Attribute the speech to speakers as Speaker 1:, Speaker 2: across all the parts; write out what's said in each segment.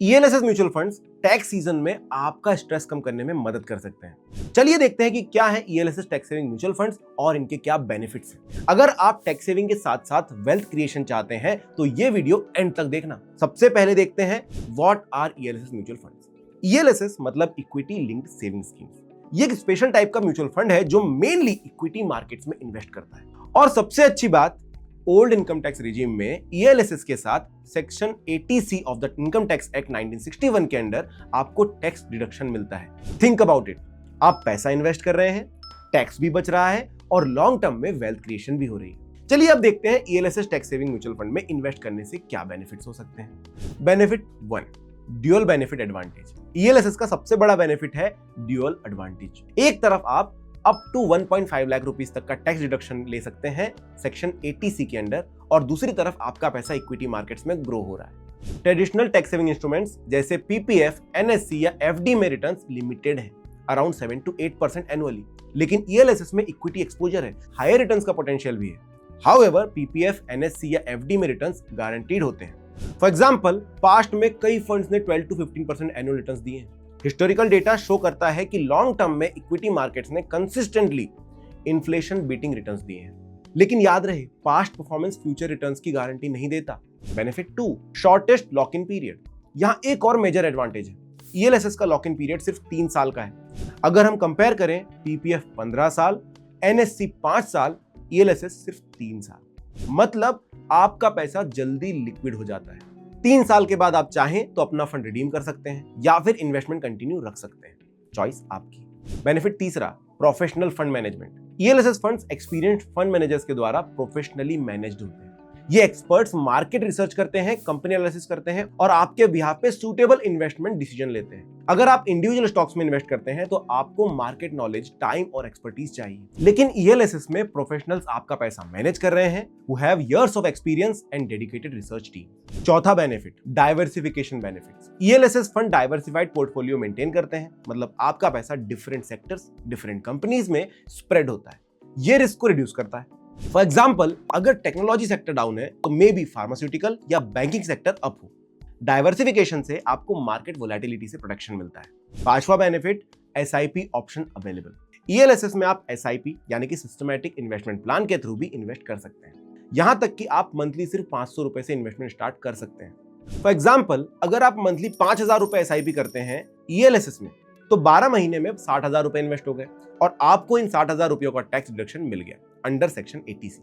Speaker 1: ELSS mutual funds tax season में आपका stress कम करने में मदद कर सकते हैं। चलिए देखते हैं कि क्या है ELSS tax saving mutual funds और इनके क्या बेनिफिट्स हैं। अगर आप टैक्स सेविंग के साथ साथ वेल्थ क्रिएशन चाहते हैं तो ये वीडियो एंड तक देखना। सबसे पहले देखते हैं what are ELSS mutual funds. ELSS मतलब इक्विटी लिंक्ड सेविंग स्कीम्स। ये एक स्पेशल टाइप का म्यूचुअल फंड है जो मेनली इक्विटी मार्केट्स में इन्वेस्ट करता है। और सबसे अच्छी बात, ओल्ड इनकम टैक्स रिजीम में ईएलएसएस के साथ section 80C of the income tax act 1961 के अंडर आपको टैक्स डिडक्शन मिलता है। थिंक अबाउट इट, आप पैसा इन्वेस्ट कर रहे हैं, टैक्स भी बच रहा है और लॉन्ग टर्म में वेल्थ क्रिएशन भी हो रही है। चलिए अब देखते हैं ELSS tax saving mutual fund में इन्वेस्ट करने से क्या बेनिफिट्स हो सकते हैं। Benefit 1, dual benefit advantage. ELSS का सबसे बड़ा बेनिफिट है ड्यूअल एडवांटेज। एक तरफ आप अप टू 1.5 लाख रुपीस तक का टैक्स डिडक्शन ले सकते हैं सेक्शन 80C के अंडर, और दूसरी तरफ आपका पैसा इक्विटी मार्केट्स में ग्रो हो रहा है। ट्रेडिशनल टैक्स सेविंग इंस्ट्रूमेंट्स जैसे पीपीएफ, एनएससी या एफडी में रिटर्न्स लिमिटेड है, अराउंड 7 to 8% एनुअली। लेकिन ईएलएसएस में इक्विटी एक्सपोजर है, हायर रिटर्न्स का पोटेंशियल भी है। हाउएवर पीपीएफ, एनएससी या एफडी में रिटर्न्स गारंटीड होते हैं। फॉर एग्जांपल, पास्ट में कई फंड्स ने 12 to 15% एनुअल रिटर्न्स दिए हैं। हिस्टोरिकल डेटा शो करता है कि लॉन्ग टर्म में इक्विटी मार्केट्स ने कंसिस्टेंटली इन्फ्लेशन बीटिंग रिटर्न्स दिए हैं। लेकिन याद रहे, पास्ट परफॉर्मेंस फ्यूचर रिटर्न्स की गारंटी नहीं देता। Benefit 2, shortest lock in period. यहाँ एक और मेजर एडवांटेज है, ईएलएसएस का लॉक इन पीरियड सिर्फ 3 साल का है। अगर हम कंपेयर करें, पीपीएफ 15 साल, एनएससी 5 साल, ईएलएसएस सिर्फ 3 साल। मतलब आपका पैसा जल्दी लिक्विड हो जाता है। 3 साल के बाद आप चाहें तो अपना फंड रिडीम कर सकते हैं या फिर इन्वेस्टमेंट कंटिन्यू रख सकते हैं, चॉइस आपकी। Benefit 3, professional fund management. ELSS funds experienced fund managers के द्वारा प्रोफेशनली मैनेज्ड होते हैं। ये एक्सपर्ट्स मार्केट रिसर्च करते हैं, कंपनी एनालिसिस करते हैं और आपके बिहाफ पे सूटेबल इन्वेस्टमेंट डिसीजन लेते हैं। अगर आप इंडिविजुअल स्टॉक्स में इन्वेस्ट करते हैं तो आपको मार्केट नॉलेज, टाइम और एक्सपर्टीज चाहिए। लेकिन ईएलएसएस में प्रोफेशनल्स आपका पैसा मैनेज कर रहे हैं, who have years of experience and dedicated research team. चौथा benefit, diversification benefits. ELSS fund diversified portfolio maintain करते हैं, मतलब आपका पैसा डिफरेंट सेक्टर्स, डिफरेंट कंपनीज में स्प्रेड होता है। ये रिस्क को रिड्यूस करता है। फॉर एग्जाम्पल, अगर टेक्नोलॉजी सेक्टर डाउन है तो मे बी फार्मास्यूटिकल या बैंकिंग सेक्टर अप हो। डाइवर्सिफिकेशन से आपको मार्केट वोलेटिलिटी से प्रोटेक्शन मिलता है। 5वां benefit, SIP option available. ELSS में आप एसआईपी यानी कि सिस्टमैटिक इन्वेस्टमेंट प्लान के थ्रू भी इन्वेस्ट कर सकते हैं। यहां तक कि आप मंथली सिर्फ 500 रुपए से इन्वेस्टमेंट स्टार्ट कर सकते हैं। फॉर एग्जाम्पल, अगर आप मंथली 5000 रुपए एसआईपी करते हैं ईएलएसएस में, तो 12 महीने में 60,000 रुपए इन्वेस्ट हो गए और आपको इन 60,000 रुपयों का टैक्स डिडक्शन मिल गया under section 80C,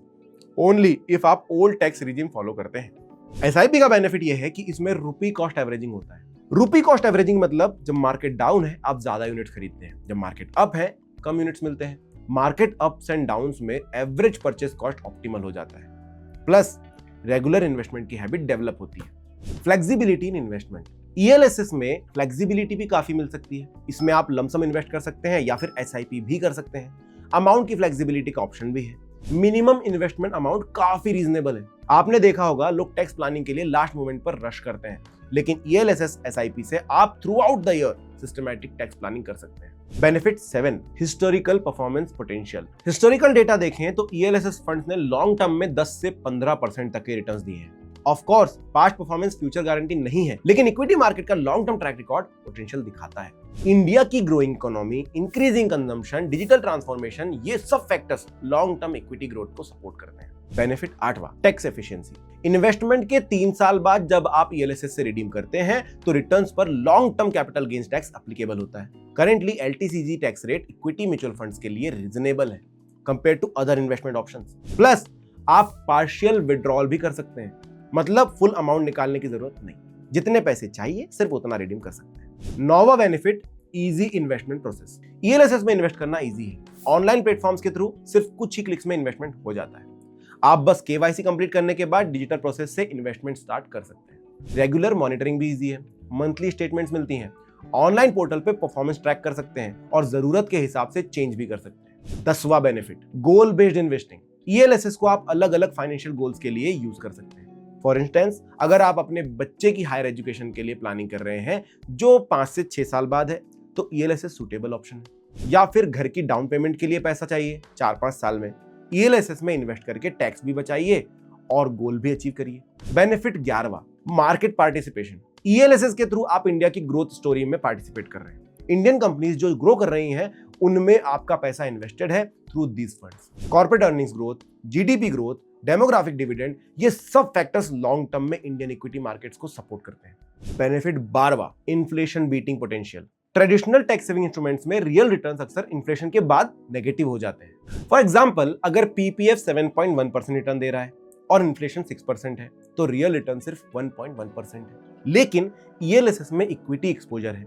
Speaker 1: only if आप ओल्ड टैक्स रिजीम फॉलो करते हैं। एसआईपी का बेनिफिट यह है कि इसमें रुपी कॉस्ट एवरेजिंग होता है। रुपी कॉस्ट एवरेजिंग मतलब जब मार्केट डाउन है आप ज्यादा यूनिट्स खरीदते हैं, जब मार्केट अप है कम यूनिट्स मिलते हैं। मार्केट अप्स एंड डाउन्स में एवरेज परचेस कॉस्ट ऑप्टिमल हो जाता है। प्लस रेगुलर इन्वेस्टमेंट की हैबिट डेवलप होती है। फ्लेक्सिबिलिटी इन इन्वेस्टमेंट। ईएलएसएस में फ्लेक्सिबिलिटी भी काफी मिल सकती है। इसमें आप लमसम इन्वेस्ट कर सकते हैं या फिर एसआईपी भी कर सकते हैं। अमाउंट की फ्लेक्सिबिलिटी का ऑप्शन भी है। मिनिमम इन्वेस्टमेंट अमाउंट काफी रीजनेबल है। आपने देखा होगा लोग टैक्स प्लानिंग के लिए लास्ट मोमेंट पर रश करते हैं, लेकिन ईएलएसएस एसआईपी से आप through out the year systematic tax planning कर सकते हैं। Benefit 7, historical performance potential. Historical data देखें तो ईएलएसएस फंड्स ने लॉन्ग टर्म में 10 से 15% तक के रिटर्न्स दिए हैं। Of course past performance future guarantee नहीं है, लेकिन इक्विटी मार्केट का long term track record potential दिखाता है। इंडिया की growing economy, increasing consumption, digital transformation, ये सब factors long term equity growth को सपोर्ट करते हैं। बेनिफिट 8वां, टैक्स एफिशिएंसी। इन्वेस्टमेंट के 3 साल बाद जब आप ईएलएसएस से रिडीम करते हैं तो रिटर्न्स पर long term capital gains tax applicable होता है। Currently LTCG tax rate equity mutual funds के लिए रीजनेबल है compare to other investment options. Plus आप पार्शियल विड्रॉल भी कर सकते हैं, मतलब फुल अमाउंट निकालने की जरूरत नहीं, जितने पैसे चाहिए सिर्फ उतना रिडीम कर सकते हैं। 9वां benefit, easy investment process. ELSS में इन्वेस्ट करना इजी है। ऑनलाइन प्लेटफॉर्म्स के थ्रू सिर्फ कुछ ही क्लिक्स में इन्वेस्टमेंट हो जाता है। आप बस केवाईसी कंप्लीट करने के बाद डिजिटल प्रोसेस से इन्वेस्टमेंट स्टार्ट कर सकते हैं। रेगुलर मॉनिटरिंग भी इजी है, मंथली स्टेटमेंट्स मिलती हैं। ऑनलाइन पोर्टल पे परफॉर्मेंस ट्रैक कर सकते हैं और जरूरत के हिसाब से चेंज भी कर सकते हैं। 10वां benefit, goal based investing. ELSS को आप अलग अलग फाइनेंशियल गोल्स के लिए यूज कर सकते हैं। फॉर इंस्टेंस, अगर आप अपने बच्चे की हायर एजुकेशन के लिए प्लानिंग कर रहे हैं जो 5 से 6 साल बाद है, तो ईएलएसएस सूटेबल ऑप्शन है। या फिर घर की डाउन पेमेंट के लिए पैसा चाहिए 4-5 साल में, ईएलएसएस में इन्वेस्ट करके टैक्स भी बचाइए और गोल भी अचीव करिए। बेनिफिट 11वां, मार्केट पार्टिसिपेशन। ईएलएसएस के थ्रू आप इंडिया की ग्रोथ स्टोरी में पार्टिसिपेट कर रहे हैं। इंडियन कंपनीज जो ग्रो कर रही हैं उनमें आपका पैसा इन्वेस्टेड है through these funds. Corporate earnings growth, GDP growth, demographic dividend, ये सब फैक्टर्स लॉन्ग टर्म में इंडियन इक्विटी मार्केट्स को सपोर्ट करते हैं। बेनिफिट 12वां, inflation beating potential. Traditional tax saving instruments में रियल रिटर्न्स अक्सर इन्फ्लेशन के बाद नेगेटिव हो जाते हैं। फॉर एग्जांपल, अगर पीपीएफ 7.1% रिटर्न दे रहा है और इन्फ्लेशन 6% है तो रियल रिटर्न सिर्फ 1.1% है। लेकिन ईएलएसएस में इक्विटी एक्सपोजर है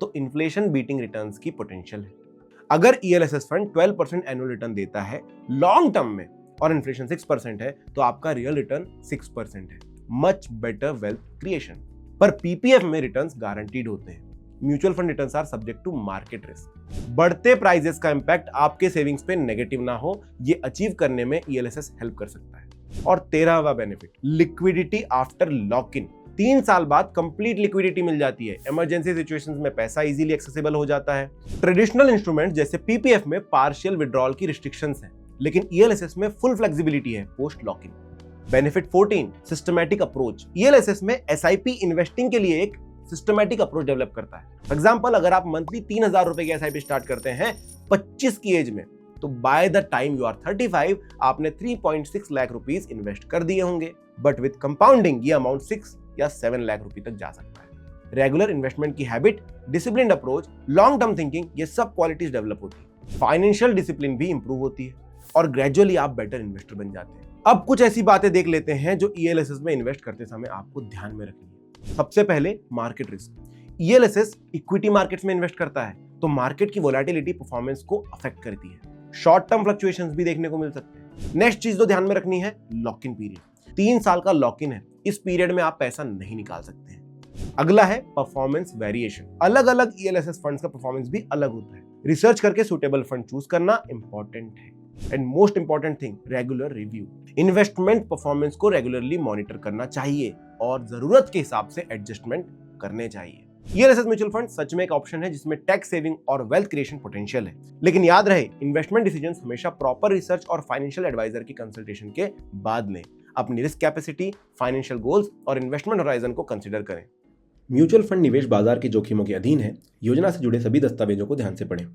Speaker 1: तो इन्फ्लेशन बीटिंग रिटर्न्स की पोटेंशियल है। अगर ईएलएसएस फंड 12% एनुअल रिटर्न देता है लॉन्ग टर्म में और इन्फ्लेशन 6% है तो आपका रियल रिटर्न 6% है। Much better wealth creation. पर पीपीएफ में रिटर्न्स गारंटीड होते हैं। Mutual fund returns are subject to market risk. बढ़ते प्राइजेस का इंपैक्ट आपके सेविंग्स पे नेगेटिव ना हो, ये अचीव करने में ईएलएसएस हेल्प कर सकता है। और 13वां benefit, liquidity after lock in. 3 साल बाद कंप्लीट लिक्विडिटी मिल जाती है। इमरजेंसी सिचुएशंस में पैसा इजीली एक्सेसिबल हो जाता है। ट्रेडिशनल इंस्ट्रूमेंट जैसे पीपीएफ में पार्शियल विड्रॉल की रिस्ट्रिक्शंस हैं, लेकिन ईएलएसएस में फुल फ्लेक्सिबिलिटी है post lock in. Benefit 14, systematic approach. ELSS में एसआईपी इन्वेस्टिंग के लिए एक सिस्टमैटिक अप्रोच डेवलप करता है। फॉर एग्जांपल, अगर आप मंथली 3000 रुपए की एसआईपी स्टार्ट करते हैं 25 की एज में, तो by the time you are 35 आपने 3.6 लाख रुपीस इन्वेस्ट कर दिए होंगे। बट विद कंपाउंडिंग ये अमाउंट 6 या 7 लाख रुपए तक जा सकता है। रेगुलर इन्वेस्टमेंट की habit, disciplined approach, long term thinking, ये सब क्वालिटीज डेवलप होती है। फाइनेंशियल डिसिप्लिन भी इंप्रूव होती है और ग्रेजुअली आप बेटर इन्वेस्टर बन जाते हैं। अब कुछ ऐसी बातें देख लेते हैं जो ईएलएसएस में इन्वेस्ट करते समय आपको ध्यान में रखनी है। सबसे पहले market risk. ELSS equity markets में इन्वेस्ट करता है तो मार्केट की वोलेटिलिटी परफॉर्मेंस को अफेक्ट करती है। शॉर्ट टर्म फ्लक्चुएशंस भी देखने को मिल सकते हैं। नेक्स्ट चीज जो ध्यान में रखनी है, लॉक इन पीरियड। 3 साल का लॉक इन है, इस पीरियड में आप पैसा नहीं निकाल सकते हैं। अगला है परफॉर्मेंस वेरिएशन। अलग अलग ईएलएसएस फंड्स का परफॉर्मेंस भी अलग होता है। रिसर्च करके सुटेबल फंड चूज करना इंपॉर्टेंट है। And most important thing, regular review. Investment performance को रेगुलरली मॉनिटर करना चाहिए और जरूरत के हिसाब से एडजस्टमेंट करने चाहिए। ईएलएसएस म्यूचुअल फंड सच में एक ऑप्शन है जिसमें टैक्स सेविंग और वेल्थ क्रिएशन पोटेंशियल है। लेकिन याद रहे, इन्वेस्टमेंट डिसीजंस हमेशा प्रॉपर रिसर्च और फाइनेंशियल एडवाइजर की कंसल्टेशन के बाद लें। अपनी रिस्क कैपेसिटी, फाइनेंशियल गोल्स और इन्वेस्टमेंट होराइजन को कंसीडर करें।
Speaker 2: म्यूचुअल फंड निवेश बाजार के जोखिमों के अधीन है। योजना से जुड़े सभी दस्तावेजों को ध्यान से पढ़ें।